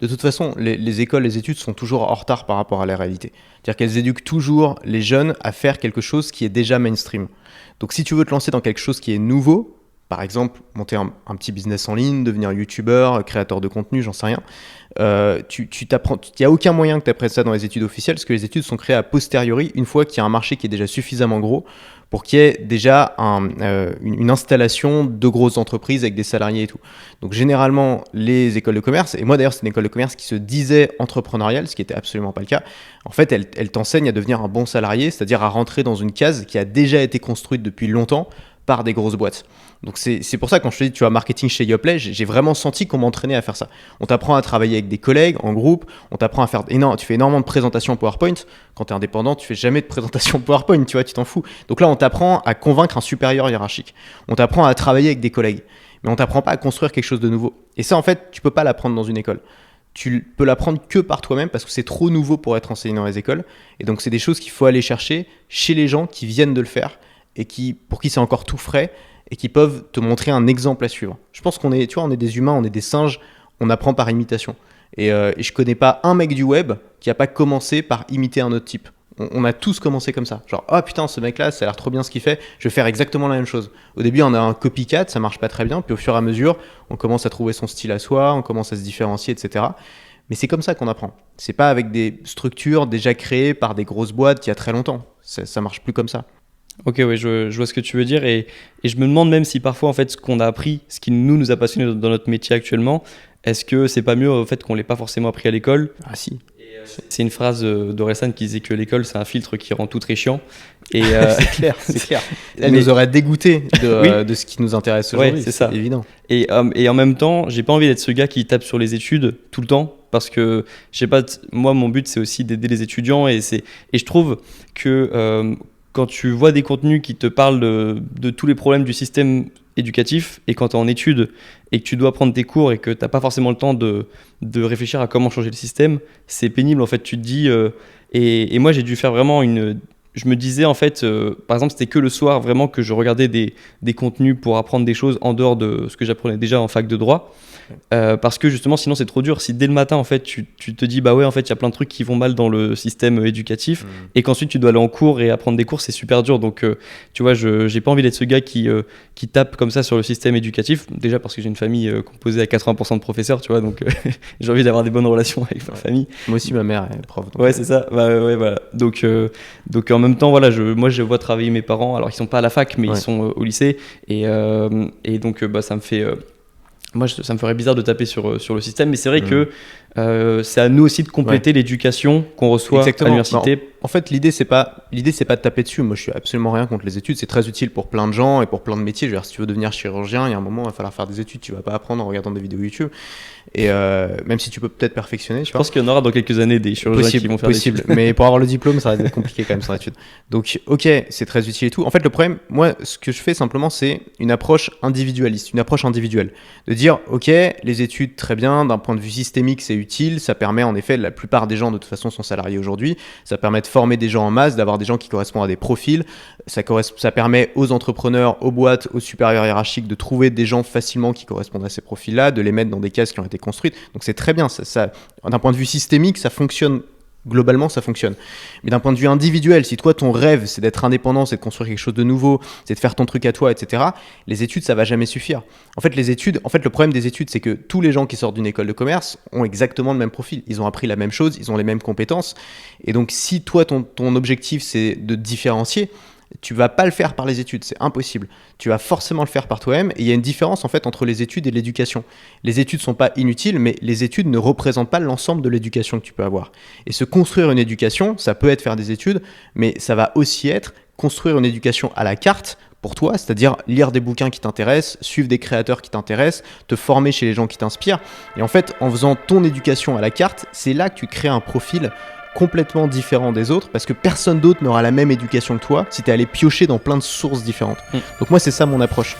De toute façon, les écoles, les études sont toujours en retard par rapport à la réalité. C'est-à-dire qu'elles éduquent toujours les jeunes à faire quelque chose qui est déjà mainstream. Donc si tu veux te lancer dans quelque chose qui est nouveau, par exemple, monter un petit business en ligne, devenir youtubeur, créateur de contenu, j'en sais rien, il n'y a aucun moyen que tu apprennes ça dans les études officielles, parce que les études sont créées a posteriori, une fois qu'il y a un marché qui est déjà suffisamment gros pour qu'il y ait déjà une installation de grosses entreprises avec des salariés et tout. Donc généralement, les écoles de commerce, et moi d'ailleurs c'est une école de commerce qui se disait entrepreneuriale, ce qui n'était absolument pas le cas, en fait elle t'enseigne à devenir un bon salarié, c'est-à-dire à rentrer dans une case qui a déjà été construite depuis longtemps par des grosses boîtes. Donc c'est pour ça que quand je te dis, tu vois, marketing chez Yoplait, j'ai vraiment senti qu'on m'entraînait à faire ça. On t'apprend à travailler avec des collègues, en groupe, on t'apprend à faire tu fais énormément de présentations PowerPoint. Quand tu es indépendant, tu fais jamais de présentation PowerPoint, tu vois, tu t'en fous. Donc là, on t'apprend à convaincre un supérieur hiérarchique. On t'apprend à travailler avec des collègues. Mais on t'apprend pas à construire quelque chose de nouveau. Et ça, en fait, tu peux pas l'apprendre dans une école. Tu peux l'apprendre que par toi-même parce que c'est trop nouveau pour être enseigné dans les écoles. Et donc, c'est des choses qu'il faut aller chercher chez les gens qui viennent de le faire et pour qui c'est encore tout frais et qui peuvent te montrer un exemple à suivre. Je pense qu'on est, tu vois, on est des humains, on est des singes, on apprend par imitation. Et je connais pas un mec du web qui a pas commencé par imiter un autre type. On a tous commencé comme ça. Genre, oh putain, ce mec-là, ça a l'air trop bien ce qu'il fait, je vais faire exactement la même chose. Au début, on a un copycat, ça marche pas très bien, puis au fur et à mesure, on commence à trouver son style à soi, on commence à se différencier, etc. Mais c'est comme ça qu'on apprend. C'est pas avec des structures déjà créées par des grosses boîtes il y a très longtemps. Ça marche plus comme ça. Ok, ouais, je vois ce que tu veux dire et je me demande même si parfois en fait ce qu'on a appris, ce qui nous a passionné dans notre métier actuellement, est-ce que c'est pas mieux au fait qu'on l'ait pas forcément appris à l'école? Ah si. C'est une phrase d'Orelsan qui disait que l'école c'est un filtre qui rend tout très chiant. Et c'est clair. Elle nous aurait dégoûté de ce qui nous intéresse aujourd'hui. Ouais, c'est ça. Évident. Et en même temps, j'ai pas envie d'être ce gars qui tape sur les études tout le temps. Parce que, je sais pas, moi mon but c'est aussi d'aider les étudiants et je trouve que quand tu vois des contenus qui te parlent de tous les problèmes du système éducatif et quand tu es en études et que tu dois prendre tes cours et que tu n'as pas forcément le temps de réfléchir à comment changer le système, c'est pénible en fait. Tu te dis, et moi j'ai dû faire vraiment je me disais en fait, par exemple c'était que le soir vraiment que je regardais des contenus pour apprendre des choses en dehors de ce que j'apprenais déjà en fac de droit. Parce que justement sinon c'est trop dur. Si dès le matin en fait tu te dis bah ouais en fait il y a plein de trucs qui vont mal dans le système éducatif et qu'ensuite tu dois aller en cours et apprendre des cours, c'est super dur. Donc tu vois, j'ai pas envie d'être ce gars qui tape comme ça sur le système éducatif, déjà parce que j'ai une famille composée à 80% de professeurs, tu vois, donc j'ai envie d'avoir des bonnes relations avec ma famille. Moi aussi ma mère est prof, donc ouais c'est ça, ouais voilà. Donc en même temps voilà, moi je vois travailler mes parents, alors ils sont pas à la fac mais ils sont au lycée et donc ça me fait moi, ça me ferait bizarre de taper sur le système, mais c'est vrai que c'est à nous aussi de compléter l'éducation qu'on reçoit à l'université. En fait, l'idée c'est pas de taper dessus. Moi, je suis absolument rien contre les études. C'est très utile pour plein de gens et pour plein de métiers. Je veux dire, si tu veux devenir chirurgien, il y a un moment, il va falloir faire des études. Tu vas pas apprendre en regardant des vidéos YouTube. Et même si tu peux peut-être perfectionner. Je pense qu'il y en aura dans quelques années des chirurgiens qui vont faire des études. Mais pour avoir le diplôme, ça va être compliqué quand même sans études. Donc, ok, c'est très utile et tout. En fait, le problème, moi, ce que je fais simplement, c'est une approche individualiste, une approche individuelle. De dire, ok, les études, très bien, d'un point de vue systémique, c'est utile. Ça permet, en effet, la plupart des gens, de toute façon, sont salariés aujourd'hui. Ça permet de former des gens en masse, d'avoir des gens qui correspondent à des profils. Ça permet aux entrepreneurs, aux boîtes, aux supérieurs hiérarchiques de trouver des gens facilement qui correspondent à ces profils-là, de les mettre dans des cases qui ont été construites. Donc c'est très bien. D'un point de vue systémique, ça fonctionne. Globalement, ça fonctionne. Mais d'un point de vue individuel, si toi, ton rêve, c'est d'être indépendant, c'est de construire quelque chose de nouveau, c'est de faire ton truc à toi, etc., les études, ça va jamais suffire. En fait, le problème des études, c'est que tous les gens qui sortent d'une école de commerce ont exactement le même profil. Ils ont appris la même chose, ils ont les mêmes compétences. Et donc, si toi, ton objectif, c'est de te différencier, tu vas pas le faire par les études, c'est impossible. Tu vas forcément le faire par toi-même. Et il y a une différence en fait entre les études et l'éducation. Les études sont pas inutiles, mais les études ne représentent pas l'ensemble de l'éducation que tu peux avoir. Et se construire une éducation, ça peut être faire des études, mais ça va aussi être construire une éducation à la carte pour toi, c'est-à-dire lire des bouquins qui t'intéressent, suivre des créateurs qui t'intéressent, te former chez les gens qui t'inspirent. Et en fait, en faisant ton éducation à la carte, c'est là que tu crées un profil complètement différent des autres parce que personne d'autre n'aura la même éducation que toi si tu es allé piocher dans plein de sources différentes. Donc moi, c'est ça mon approche.